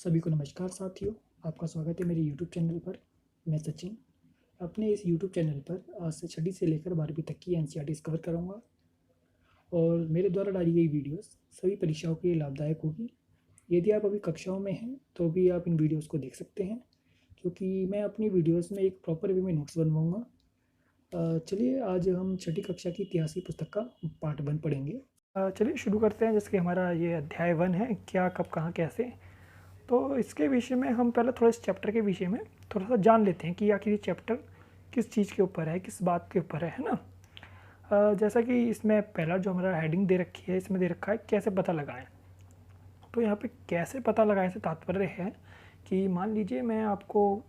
सभी को नमस्कार साथियों, आपका स्वागत है मेरे यूट्यूब चैनल पर। मैं सचिन अपने इस यूट्यूब चैनल पर आज से छठी से लेकर 12वीं तक की एनसीईआरटीज़ कवर करूँगा और मेरे द्वारा डाली गई वीडियोस सभी परीक्षाओं के लिए लाभदायक होगी। यदि आप अभी कक्षाओं में हैं तो भी आप इन वीडियोस को देख सकते हैं, क्योंकि मैं अपनी वीडियोस में एक प्रॉपर वे में नोट्स बनवाऊँगा। चलिए आज हम छठी कक्षा की इतिहास की पुस्तक का पार्ट 1 पढ़ेंगे। चलिए शुरू करते हैं। जैसे कि हमारा ये अध्याय 1 है, क्या कब कहाँ कैसे। तो इसके विषय में हम पहले थोड़ा इस चैप्टर के विषय में थोड़ा सा जान लेते हैं कि आखिर ये चैप्टर किस चीज़ के ऊपर है, किस बात के ऊपर है ना। जैसा कि इसमें पहला जो हमारा हेडिंग दे रखी है, इसमें दे रखा है कैसे पता लगाएं। तो यहाँ पे कैसे पता लगाएं से तात्पर्य है कि मान लीजिए मैं आपको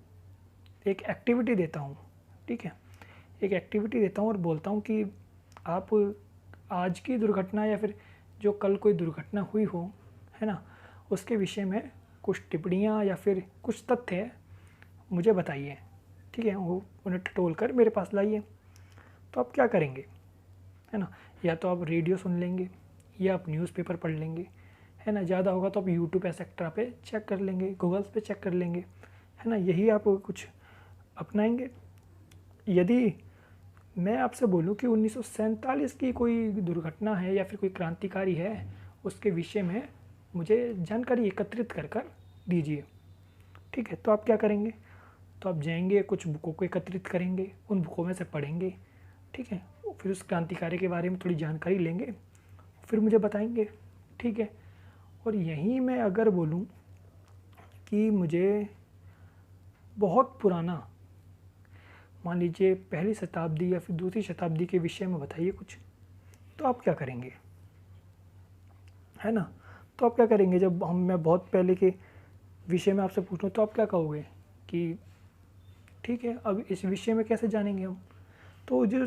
एक एक्टिविटी देता हूँ, ठीक है, एक एक्टिविटी देता हूँ और बोलता हूँ कि आप आज की दुर्घटना या फिर जो कल कोई दुर्घटना हुई हो, है ना, उसके विषय में कुछ टिप्पणियाँ या फिर कुछ तथ्य मुझे बताइए, ठीक है, वो उन्हें टटोल कर मेरे पास लाइए। तो आप क्या करेंगे, है ना, या तो आप रेडियो सुन लेंगे या आप न्यूज़पेपर पढ़ लेंगे, है ना, ज़्यादा होगा तो आप यूट्यूब एक्सेट्रा पे चेक कर लेंगे, गूगल्स पे चेक कर लेंगे, है ना, यही आप कुछ अपनाएंगे। यदि मैं आपसे बोलूं कि 1947 की कोई दुर्घटना है या फिर कोई क्रांतिकारी है, उसके विषय में मुझे जानकारी एकत्रित कर कर दीजिए, ठीक है, तो आप क्या करेंगे, तो आप जाएंगे कुछ बुकों को एकत्रित करेंगे, उन बुकों में से पढ़ेंगे, ठीक है, फिर उस क्रांतिकारी के बारे में थोड़ी जानकारी लेंगे, फिर मुझे बताएंगे, ठीक है। और यहीं मैं अगर बोलूं कि मुझे बहुत पुराना, मान लीजिए पहली शताब्दी या फिर दूसरी शताब्दी के विषय में बताइए कुछ, तो आप क्या करेंगे, है ना। तो आप क्या करेंगे, जब मैं बहुत पहले के विषय में आपसे पूछूं तो आप क्या कहोगे कि ठीक है, अब इस विषय में कैसे जानेंगे हम। तो जो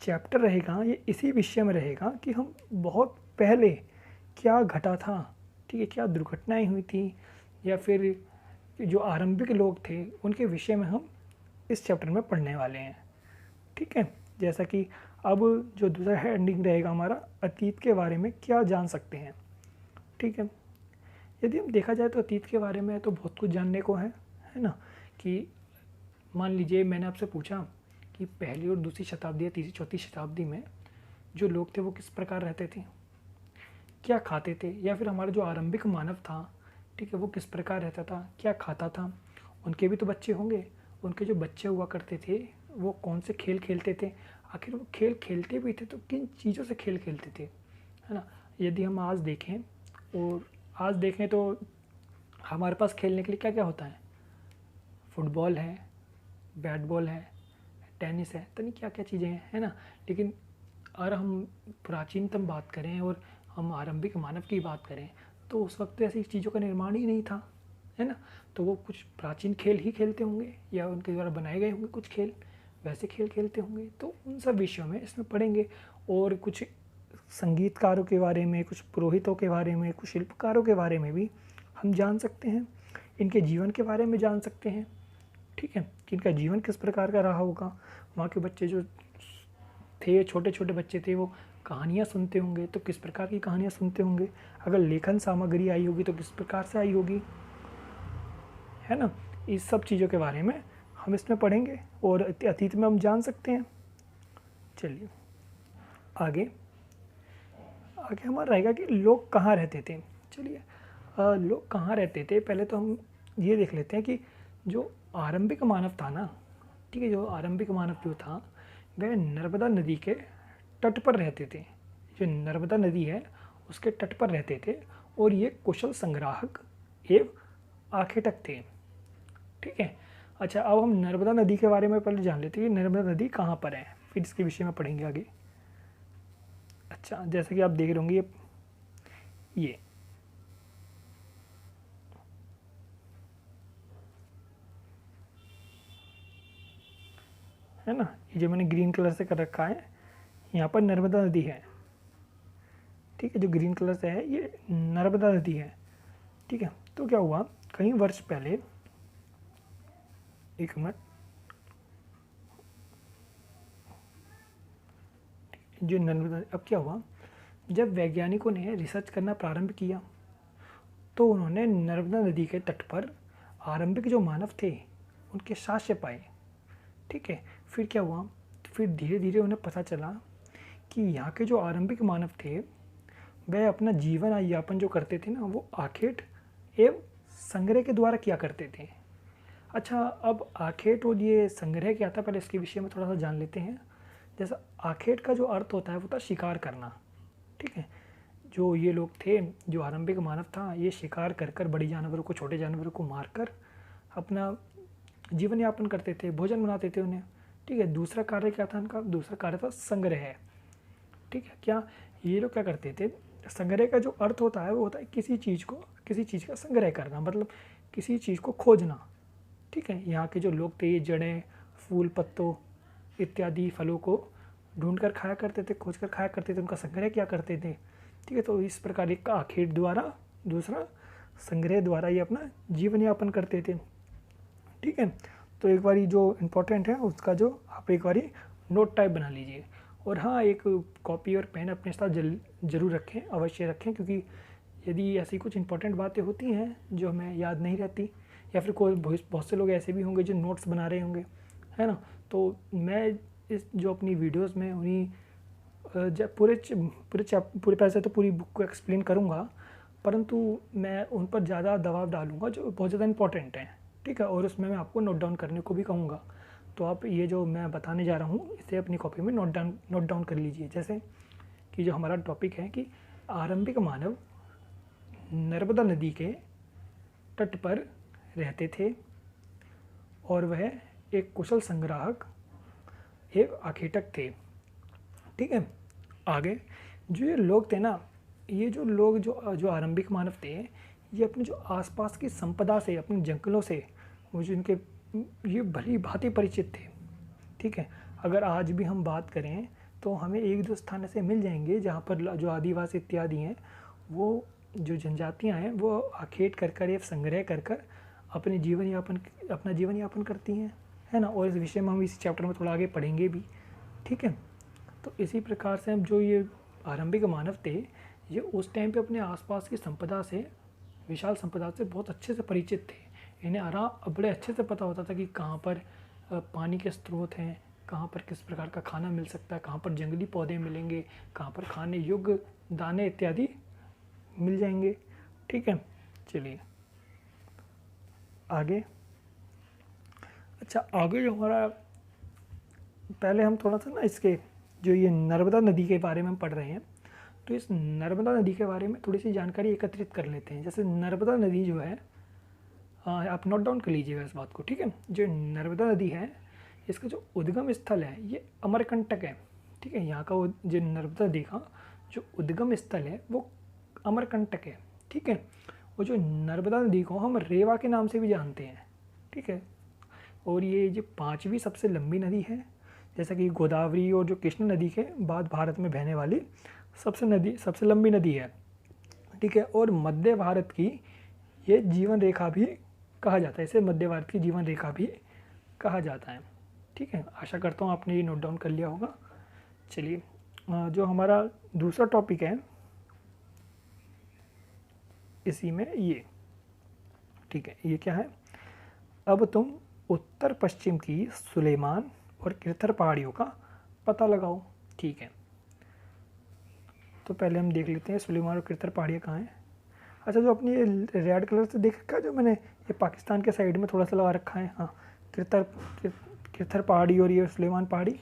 चैप्टर रहेगा ये इसी विषय में रहेगा कि हम बहुत पहले क्या घटा था, ठीक है, क्या दुर्घटनाएं हुई थी या फिर जो आरंभिक लोग थे उनके विषय में हम इस चैप्टर में पढ़ने वाले हैं, ठीक है। जैसा कि अब जो दूसरा हेडिंग रहेगा हमारा, अतीत के बारे में क्या जान सकते हैं, ठीक है। यदि हम देखा जाए तो अतीत के बारे में तो बहुत कुछ जानने को है ना। कि मान लीजिए मैंने आपसे पूछा कि पहली और दूसरी शताब्दी या तीसरी चौथी शताब्दी में जो लोग थे वो किस प्रकार रहते थे, क्या खाते थे, या फिर हमारा जो आरंभिक मानव था, ठीक है, वो किस प्रकार रहता था, क्या खाता था। उनके भी तो बच्चे होंगे, उनके जो बच्चे हुआ करते थे वो कौन से खेल खेलते थे, आखिर वो खेल खेलते भी थे तो किन चीज़ों से खेल खेलते थे, है ना। यदि हम आज देखें और आज देखें तो हमारे पास खेलने के लिए क्या क्या होता है, फुटबॉल है, बैट बॉल है, टेनिस है, तो नहीं क्या क्या चीज़ें हैं, है ना। लेकिन अगर हम प्राचीनतम बात करें और हम आरंभिक मानव की बात करें तो उस वक्त तो ऐसी चीज़ों का निर्माण ही नहीं था, है ना। तो वो कुछ प्राचीन खेल ही खेलते होंगे या उनके द्वारा बनाए गए होंगे कुछ खेल, वैसे खेल खेलते होंगे। तो उन सब विषयों में इसमें पढ़ेंगे और कुछ संगीतकारों के बारे में, कुछ पुरोहितों के बारे में, कुछ शिल्पकारों के बारे में भी हम जान सकते हैं, इनके जीवन के बारे में जान सकते हैं, ठीक है, कि इनका जीवन किस प्रकार का रहा होगा। वहाँ के बच्चे जो थे, छोटे छोटे बच्चे थे, वो कहानियाँ सुनते होंगे तो किस प्रकार की कहानियाँ सुनते होंगे, अगर लेखन सामग्री आई होगी तो किस प्रकार से आई होगी, है ना। इस सब चीज़ों के बारे में हम इसमें पढ़ेंगे और अतीत में हम जान सकते हैं। चलिए आगे आगे हमारा रहेगा कि लोग कहाँ रहते थे। चलिए लोग कहाँ रहते थे, पहले तो हम ये देख लेते हैं कि जो आरंभिक मानव था ना, ठीक है, जो आरंभिक मानव जो था वह नर्मदा नदी के तट पर रहते थे। जो नर्मदा नदी है उसके तट पर रहते थे और ये कुशल संग्राहक एवं आखेटक थे, ठीक है। अच्छा, अब हम नर्मदा नदी के बारे में पहले जान लेते हैं कि नर्मदा नदी कहाँ पर है, फिर इसके विषय में पढ़ेंगे आगे। अच्छा, जैसे कि आप देख रहे होंगे ये है ना, ये जो मैंने ग्रीन कलर से कर रखा है, यहाँ पर नर्मदा नदी है, ठीक है, जो ग्रीन कलर से है ये नर्मदा नदी है, ठीक है। तो क्या हुआ, कई वर्ष पहले, एक मिनट, जो नर्मदा, अब क्या हुआ, जब वैज्ञानिकों ने रिसर्च करना प्रारंभ किया तो उन्होंने नर्मदा नदी के तट पर आरंभिक जो मानव थे उनके साक्ष्य पाए। ठीक है, फिर क्या हुआ, फिर धीरे धीरे उन्हें पता चला कि यहाँ के जो आरंभिक मानव थे वह अपना जीवन यापन जो करते थे ना, वो आखेट एवं संग्रह के द्वारा किया करते थे। अच्छा, अब आखेट और ये संग्रह क्या था, पहले इसके विषय में थोड़ा सा जान लेते हैं। जैसा आखेट का जो अर्थ होता है वो था शिकार करना। ठीक है, जो ये लोग थे, जो आरंभिक मानव था, ये शिकार कर कर बड़ी जानवरों को, छोटे जानवरों को मारकर अपना जीवन यापन करते थे, भोजन बनाते थे उन्हें। ठीक है, दूसरा कार्य क्या था इनका, दूसरा कार्य था संग्रह। ठीक है, क्या ये लोग क्या करते थे, संग्रह का जो अर्थ होता है वो होता है किसी चीज़ का संग्रह करना, मतलब किसी चीज़ को खोजना। ठीक है, यहाँ के जो लोग थे ये जड़ें, फूल, पत्तों इत्यादि फलों को ढूंढ कर खाया करते थे, खोज कर खाया करते थे, उनका संग्रह किया करते थे। ठीक है, तो इस प्रकार एक आखेट द्वारा, दूसरा संग्रह द्वारा ये अपना जीवन यापन करते थे। ठीक है, तो एक बारी जो इम्पोर्टेंट है उसका जो आप एक बारी नोट टाइप बना लीजिए। और हाँ, एक कॉपी और पेन अपने साथ जरूर रखें, अवश्य रखें, क्योंकि यदि ऐसी कुछ इंपॉर्टेंट बातें होती हैं जो हमें याद नहीं रहती, या फिर कोई बहुत से लोग ऐसे भी होंगे जो नोट्स बना रहे होंगे, है ना, तो मैं इस जो अपनी वीडियोस में उन्हीं पूरे पैसे तो पूरी बुक को एक्सप्लेन करूँगा, परंतु मैं उन पर ज़्यादा दबाव डालूँगा जो बहुत ज़्यादा इंपॉर्टेंट हैं। ठीक है, और उसमें मैं आपको नोट डाउन करने को भी कहूँगा। तो आप ये जो मैं बताने जा रहा हूँ इसे अपनी कॉपी में नोट डाउन कर लीजिए। जैसे कि जो हमारा टॉपिक है कि आरंभिक मानव नर्मदा नदी के तट पर रहते थे और वह एक कुशल संग्राहक एवं आखेटक थे। ठीक है, आगे जो ये लोग थे ना, ये जो लोग जो आरंभिक मानव थे, ये अपने जो आसपास की संपदा से, अपने जंगलों से, वो जो इनके ये भली भांति परिचित थे। ठीक है, अगर आज भी हम बात करें तो हमें एक दो स्थान ऐसे मिल जाएंगे जहाँ पर जो आदिवासी इत्यादि हैं, वो जो जनजातियाँ हैं, वो आखेट कर या संग्रह कर अपना जीवन यापन करती हैं, है ना। और इस विषय में हम इस चैप्टर में थोड़ा आगे पढ़ेंगे भी। ठीक है, तो इसी प्रकार से हम जो ये आरंभिक मानव थे, ये उस टाइम पे अपने आसपास की संपदा से, विशाल संपदा से बहुत अच्छे से परिचित थे। इन्हें बड़े अच्छे से पता होता था कि कहाँ पर पानी के स्रोत हैं, कहाँ पर किस प्रकार का खाना मिल सकता है, कहाँ पर जंगली पौधे मिलेंगे, कहाँ पर खाने योग्य दाने इत्यादि मिल जाएंगे। ठीक है, चलिए आगे। अच्छा, आगे जो हमारा, पहले हम थोड़ा सा ना इसके जो ये नर्मदा नदी के बारे में हम पढ़ रहे हैं, तो इस नर्मदा नदी के बारे में थोड़ी सी जानकारी एकत्रित कर लेते हैं। जैसे नर्मदा नदी जो है, आप नोट डाउन कर लीजिएगा इस बात को। ठीक है, जो नर्मदा नदी है, इसका जो उद्गम स्थल है ये अमरकंटक है। ठीक है, यहाँ का जो नर्मदा नदी का जो उद्गम स्थल है वो अमरकंटक है। ठीक है, और जो नर्मदा नदी को हम रेवा के नाम से भी जानते हैं। ठीक है, और ये जो 5वीं सबसे लंबी नदी है, जैसा कि गोदावरी और जो कृष्ण नदी के बाद भारत में बहने वाली सबसे लंबी नदी है। ठीक है, और मध्य भारत की ये जीवन रेखा भी कहा जाता है, इसे मध्य भारत की जीवन रेखा भी कहा जाता है। ठीक है, आशा करता हूँ आपने ये नोट डाउन कर लिया होगा। चलिए, जो हमारा दूसरा टॉपिक है इसी में ये, ठीक है, ये क्या है, अब तुम उत्तर पश्चिम की सुलेमान और किरथर पहाड़ियों का पता लगाओ। ठीक है, तो पहले हम देख लेते हैं सुलेमान और किरथर पहाड़ियाँ कहाँ हैं। अच्छा, जो अपनी ये रेड कलर से देख रखा है, जो मैंने ये पाकिस्तान के साइड में थोड़ा सा लगा रखा है, हाँ, किरथर पहाड़ी और ये सुलेमान पहाड़ी,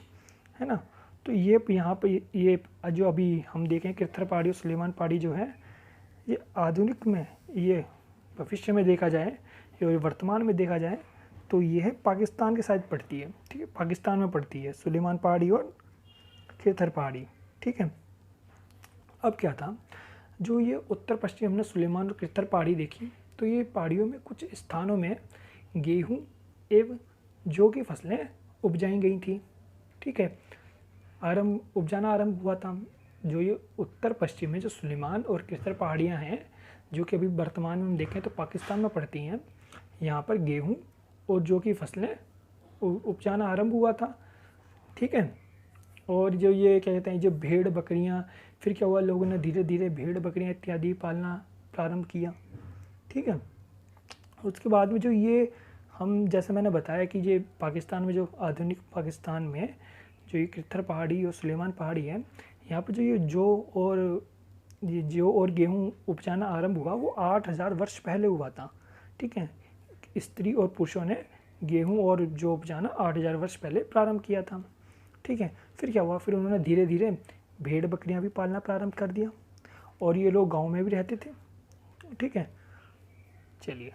है ना। तो ये यहाँ पे ये जो अभी हम देखें किरथर पहाड़ी और सुलेमान पहाड़ी जो है, ये आधुनिक में, ये भविष्य में देखा जाए या वर्तमान में देखा जाए तो ये है पाकिस्तान के साइड पड़ती है। ठीक है, पाकिस्तान में पड़ती है सुलेमान पहाड़ी और किरथर पहाड़ी। ठीक है, अब क्या था, जो ये उत्तर पश्चिम हमने सुलेमान और किरथर पहाड़ी देखी, तो ये पहाड़ियों में कुछ स्थानों में गेहूँ एवं जौ की फसलें उपजाई गई थी। ठीक है, उपजाना आरंभ हुआ था। जो ये उत्तर पश्चिम में जो सुलेमान और किरथर पहाड़ियाँ हैं, जो कि अभी वर्तमान में हम देखें तो पाकिस्तान में पड़ती हैं, यहाँ पर गेहूँ और जौ की फसलें उपजाना आरंभ हुआ था। ठीक है, और जो ये क्या कहते हैं, जो भेड़ बकरियाँ, फिर क्या हुआ, लोगों ने धीरे धीरे भेड़ बकरियाँ इत्यादि पालना प्रारंभ किया। ठीक है। उसके बाद में जो ये हम जैसे मैंने बताया कि ये पाकिस्तान में जो आधुनिक पाकिस्तान में जो ये कृथर पहाड़ी और सुलेमान पहाड़ी है, यहाँ पर जो ये जौ और गेहूँ उपजाना आरंभ हुआ वो 8000 वर्ष पहले हुआ था। ठीक है, स्त्री और पुरुषों ने गेहूँ और जौ उपजाना 8000 वर्ष पहले प्रारंभ किया था। ठीक है, फिर क्या हुआ, फिर उन्होंने धीरे धीरे भेड़ बकरियाँ भी पालना प्रारंभ कर दिया और ये लोग गाँव में भी रहते थे। ठीक है, चलिए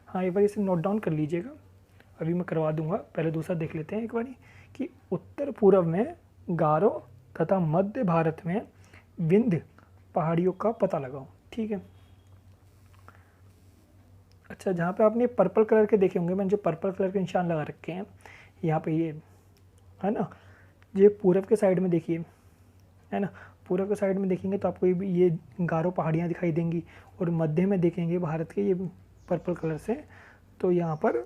हाँ एक बार इसे नोट डाउन कर लीजिएगा, अभी मैं करवा दूंगा। पहले दूसरा देख लेते हैं एक बार कि उत्तर पूर्व में गारो तथा मध्य भारत में विंध्य पहाड़ियों का पता लगाओ। ठीक है, अच्छा जहाँ पे आपने पर्पल कलर के देखे होंगे, मैंने जो पर्पल कलर के निशान लगा रखे हैं यहाँ पे, ये है ना, ये पूरब के साइड में देखिए, है ना, पूरब के साइड में देखेंगे तो आपको ये गारो पहाड़ियाँ दिखाई देंगी, और मध्य में देखेंगे भारत के ये पर्पल कलर से तो यहाँ पर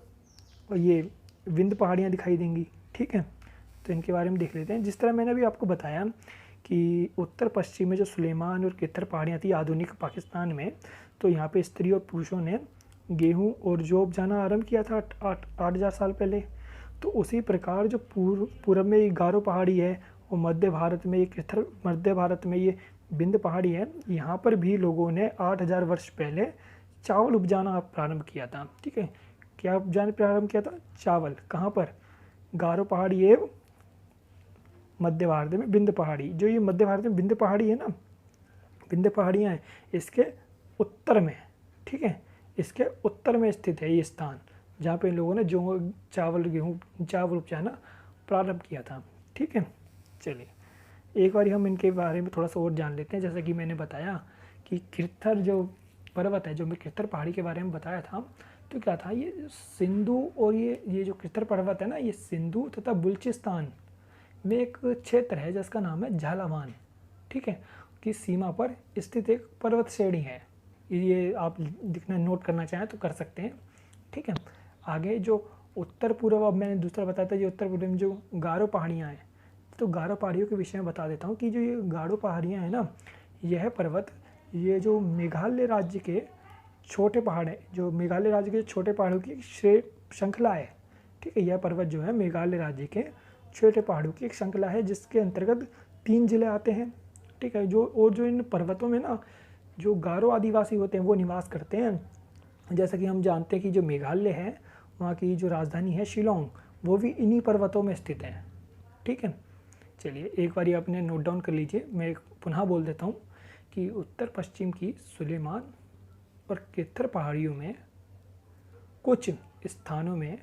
ये विंध्य पहाड़ियाँ दिखाई देंगी। ठीक है, तो इनके बारे में देख लेते हैं। जिस तरह मैंने अभी आपको बताया कि उत्तर पश्चिम में जो सुलेमान और कृथर पहाड़ियाँ थी आधुनिक पाकिस्तान में, तो यहाँ पे स्त्री और पुरुषों ने गेहूँ और जौ उपजाना आरंभ किया था 8000 साल पहले। तो उसी प्रकार जो पूर्व में ये गारो पहाड़ी है और मध्य भारत में ये कृथर, मध्य भारत में ये विंध्य पहाड़ी है, यहाँ पर भी लोगों ने 8000 वर्ष पहले चावल उपजाना प्रारंभ किया था। ठीक है, क्या उपजाना प्रारंभ किया था? चावल। कहाँ पर? गारो पहाड़ी है मध्य भारत में विंध्य पहाड़ी, जो ये मध्य भारत में विंध्य पहाड़ी है ना, विंध्य पहाड़ियाँ हैं इसके उत्तर में। ठीक है, इसके उत्तर में स्थित है ये स्थान जहाँ पे इन लोगों ने जो चावल उपजाना प्रारंभ किया था। ठीक है, चलिए एक बार हम इनके बारे में थोड़ा सा और जान लेते हैं। जैसा कि मैंने बताया कि कृथर जो पर्वत है, जो मैं कृथर पहाड़ी के बारे में बताया था, तो क्या था, ये सिंधु और ये जो कृथर पर्वत है ना, ये सिंधु तथा बलूचिस्तान में एक क्षेत्र है जिसका नाम है झालावान। ठीक है, की सीमा पर स्थित एक पर्वत श्रेणी है। ये आप दिखना नोट करना चाहें तो कर सकते हैं। ठीक है, आगे जो उत्तर पूर्व, अब मैंने दूसरा बताया था, ये उत्तर पूर्व में जो गारो पहाड़ियाँ हैं, तो गारो पहाड़ियों के विषय में बता देता हूँ कि जो ये गारो पहाड़ियाँ हैं ना, यह पर्वत ये जो मेघालय राज्य के छोटे पहाड़ है, जो मेघालय राज्य के छोटे पहाड़ों की श्रृंखला है। ठीक है, यह पर्वत जो है मेघालय राज्य के छोटे पहाड़ों की एक श्रृंखला है जिसके अंतर्गत 3 जिले आते हैं। ठीक है, जो इन पर्वतों में ना जो गारो आदिवासी होते हैं वो निवास करते हैं। जैसा कि हम जानते हैं कि जो मेघालय है वहाँ की जो राजधानी है शिलोंग, वो भी इन्हीं पर्वतों में स्थित है। ठीक है, चलिए एक बार ये आपने नोट डाउन कर लीजिए, मैं पुनः बोल देता हूँ कि उत्तर पश्चिम की सुलेमान और कृथर पहाड़ियों में कुछ स्थानों में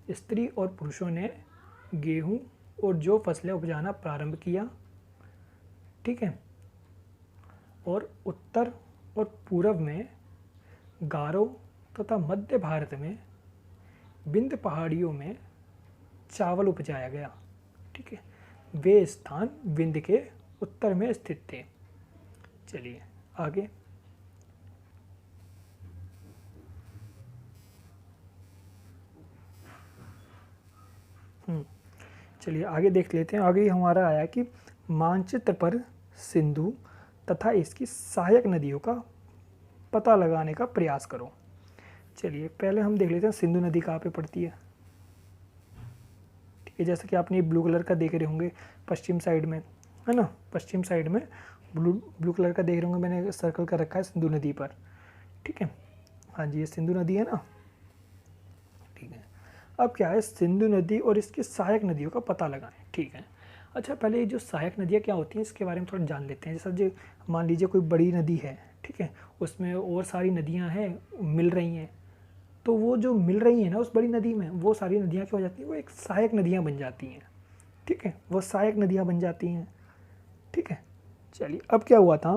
स्त्री और पुरुषों ने गेहूँ और जौ फसलें उपजाना प्रारंभ किया। ठीक है, और उत्तर और पूर्व में गारो तथा मध्य भारत में विंध्य पहाड़ियों में चावल उपजाया गया। ठीक है, वे स्थान विंध्य के उत्तर में स्थित थे। चलिए आगे, चलिए आगे देख लेते हैं। आगे हमारा आया कि मानचित्र पर सिंधु तथा इसकी सहायक नदियों का पता लगाने का प्रयास करो। चलिए पहले हम देख लेते हैं सिंधु नदी कहाँ पे पड़ती है। ठीक है, जैसा कि आपने ब्लू कलर का देख रहे होंगे पश्चिम साइड में, है ना, पश्चिम साइड में ब्लू कलर का देख रहे होंगे, मैंने सर्कल कर रखा है सिंधु नदी पर। ठीक है, हाँ जी, ये सिंधु नदी है ना। ठीक है, अब क्या है, सिंधु नदी और इसकी सहायक नदियों का पता लगाएं। ठीक है, अच्छा पहले ये जो सहायक नदियाँ क्या होती हैं इसके बारे में थोड़ा जान लेते हैं। जैसा जो मान लीजिए कोई बड़ी नदी है, ठीक है, उसमें और सारी नदियाँ हैं मिल रही हैं, तो वो जो मिल रही हैं ना उस बड़ी नदी में, वो सारी नदियाँ क्या हो जाती हैं, वो एक सहायक नदियाँ बन जाती हैं। ठीक है, वो सहायक नदियाँ बन जाती हैं। ठीक है, चलिए अब क्या हुआ था,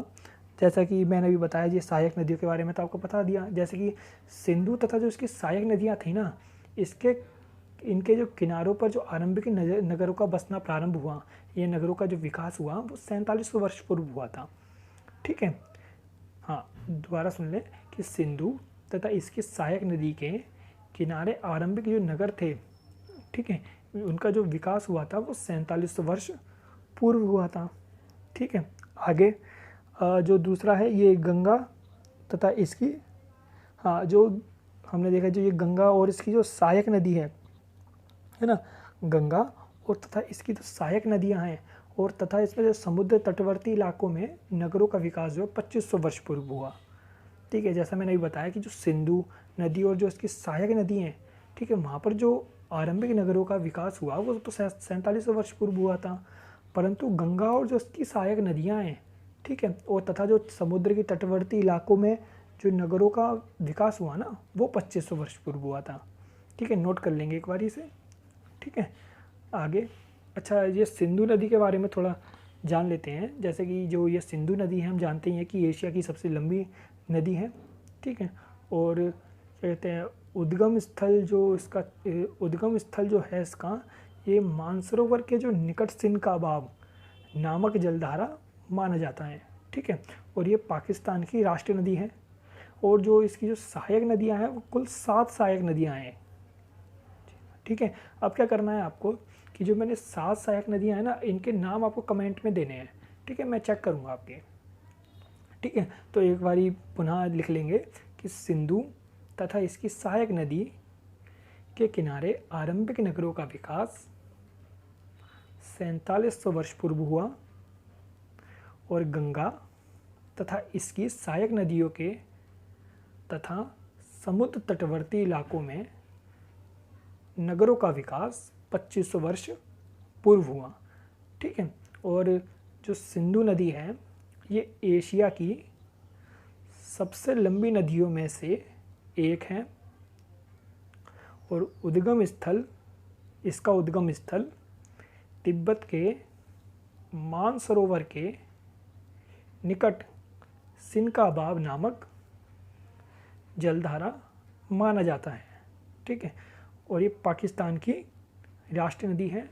जैसा कि मैंने अभी बताया जी सहायक नदियों के बारे में तो आपको बता दिया। जैसे कि सिंधु तथा जो इसकी सहायक नदियाँ थी ना, इनके जो किनारों पर जो आरंभिक नगरों का बसना प्रारंभ हुआ, ये नगरों का जो विकास हुआ वो 4700 वर्ष पूर्व हुआ था। ठीक है, हाँ दोबारा सुन लें कि सिंधु तथा इसकी सहायक नदी के किनारे आरंभिक जो नगर थे, ठीक है, उनका जो विकास हुआ था वो 4700 वर्ष पूर्व हुआ था। ठीक है, आगे जो दूसरा है ये गंगा तथा इसकी, हाँ, जो हमने देखा जो ये गंगा और इसकी जो सहायक नदी है ना, गंगा और तथा इसकी जो सहायक नदियां हैं, और तथा इसमें जो समुद्र तटवर्ती इलाकों में नगरों का विकास जो है 2500 वर्ष पूर्व हुआ। ठीक है, जैसा मैंने अभी बताया कि जो सिंधु नदी और जो इसकी सहायक नदी हैं, ठीक है, वहाँ पर जो आरंभिक नगरों का विकास हुआ वो तो 4700 वर्ष पूर्व हुआ था, परंतु गंगा और जो इसकी सहायक नदियाँ हैं, ठीक है, और तथा जो समुद्र के तटवर्ती इलाकों में जो नगरों का विकास हुआ ना, वो 2500 वर्ष पूर्व हुआ था। ठीक है, नोट कर लेंगे एक बार इसे। ठीक है, आगे, अच्छा, ये सिंधु नदी के बारे में थोड़ा जान लेते हैं। जैसे कि जो ये सिंधु नदी है, हम जानते हैं कि एशिया की सबसे लंबी नदी है। ठीक है, और कहते हैं उद्गम स्थल जो है इसका, ये मानसरोवर के जो निकट सिंध बाब नामक जलधारा माना जाता है। ठीक है, और ये पाकिस्तान की राष्ट्रीय नदी है। और जो इसकी जो सहायक नदियां हैं वो कुल 7 सहायक नदियां हैं। ठीक है, अब क्या करना है आपको कि जो मैंने 7 सहायक नदियां हैं ना, इनके नाम आपको कमेंट में देने हैं। ठीक है, मैं चेक करूँगा आपके। ठीक है, तो एक बारी पुनः लिख लेंगे कि सिंधु तथा इसकी सहायक नदी के किनारे आरंभिक नगरों का विकास 4700 वर्ष पूर्व हुआ, और गंगा तथा इसकी सहायक नदियों के तथा समुद्र तटवर्ती इलाकों में नगरों का विकास 2500 वर्ष पूर्व हुआ। ठीक है, और जो सिंधु नदी है ये एशिया की सबसे लंबी नदियों में से एक है, और इसका उद्गम स्थल तिब्बत के मानसरोवर के निकट सिनकाबाब नामक जलधारा माना जाता है। ठीक है, और ये पाकिस्तान की राष्ट्रीय नदी है,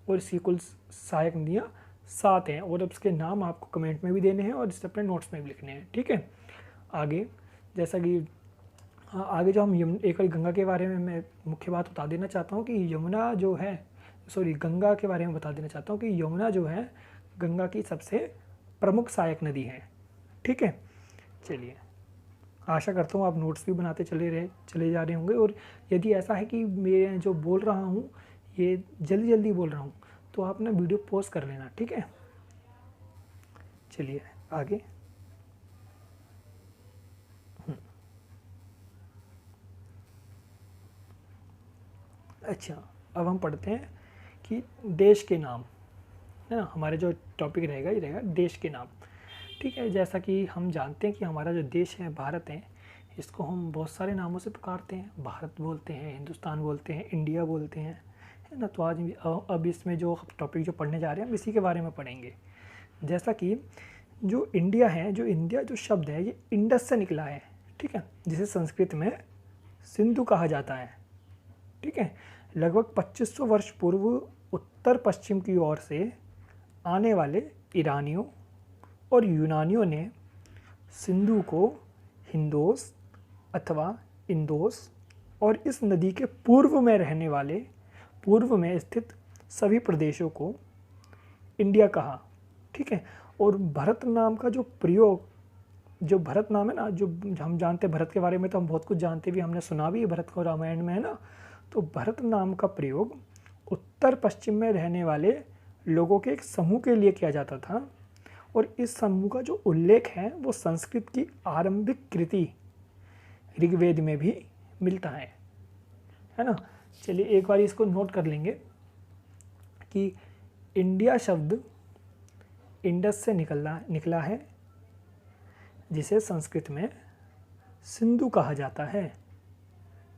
और इसकी कुल सहायक नदियाँ 7 हैं, और अब इसके नाम आपको कमेंट में भी देने हैं और इसे अपने नोट्स में भी लिखने हैं। ठीक है, आगे, जैसा कि आगे जो हम एक गंगा के बारे में मैं मुख्य बात बता देना चाहता हूँ कि गंगा के बारे में बता देना चाहता हूँ कि यमुना जो है गंगा की सबसे प्रमुख सहायक नदी है। ठीक है, चलिए, आशा करता हूँ आप नोट्स भी बनाते चले जा रहे होंगे, और यदि ऐसा है कि मैं जो बोल रहा हूँ ये जल्दी बोल रहा हूँ तो आप ना वीडियो पॉज कर लेना। ठीक है, चलिए आगे। अच्छा, अब हम पढ़ते हैं कि देश के नाम, है ना, हमारे जो टॉपिक रहेगा ये रहेगा देश के नाम। ठीक है, जैसा कि हम जानते हैं कि हमारा जो देश है भारत है, इसको हम बहुत सारे नामों से पुकारते हैं। भारत बोलते हैं, हिंदुस्तान बोलते हैं, इंडिया बोलते हैं, है ना। तो आज अब इसमें जो टॉपिक जो पढ़ने जा रहे हैं हम इसी के बारे में पढ़ेंगे। जैसा कि जो इंडिया जो शब्द है ये इंडस से निकला है। ठीक है, जिसे संस्कृत में सिंधु कहा जाता है। ठीक है, लगभग 2500 वर्ष पूर्व उत्तर पश्चिम की ओर से आने वाले ईरानियों और यूनानियों ने सिंधु को हिंदोस अथवा इंदोस और इस नदी के पूर्व में स्थित सभी प्रदेशों को इंडिया कहा। ठीक है, और भरत नाम का जो प्रयोग, जो भरत नाम है ना, जो हम जानते हैं भरत के बारे में तो हम बहुत कुछ जानते भी, हमने सुना भी भरत को रामायण में, है ना। तो भरत नाम का प्रयोग उत्तर पश्चिम में रहने वाले लोगों के एक समूह के लिए किया जाता था, और इस समूह का जो उल्लेख है वो संस्कृत की आरंभिक कृति ऋग्वेद में भी मिलता है ना। चलिए एक बार इसको नोट कर लेंगे कि इंडिया शब्द इंडस से निकला है, जिसे संस्कृत में सिंधु कहा जाता है।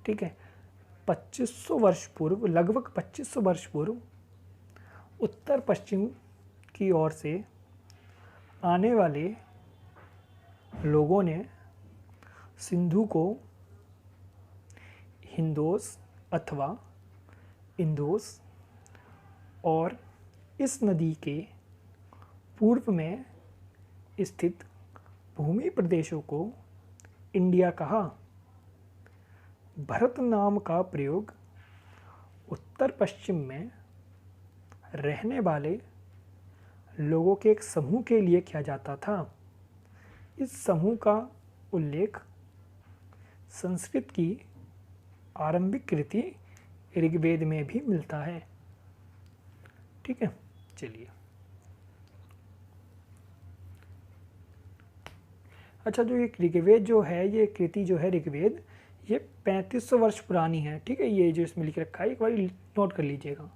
ठीक है, 2500 वर्ष पूर्व, लगभग 2500 वर्ष पूर्व उत्तर पश्चिम की ओर से आने वाले लोगों ने सिंधु को हिंदोस अथवा इंदोस और इस नदी के पूर्व में स्थित भूमि प्रदेशों को इंडिया कहा। भरत नाम का प्रयोग उत्तर पश्चिम में रहने वाले लोगों के एक समूह के लिए किया जाता था। इस समूह का उल्लेख संस्कृत की आरंभिक कृति ऋग्वेद में भी मिलता है। ठीक है, चलिए। अच्छा, जो ये ऋग्वेद जो है, ये कृति जो है ऋग्वेद, ये 3500 वर्ष पुरानी है। ठीक है, ये जो इसमें लिख रखा है एक बार नोट कर लीजिएगा।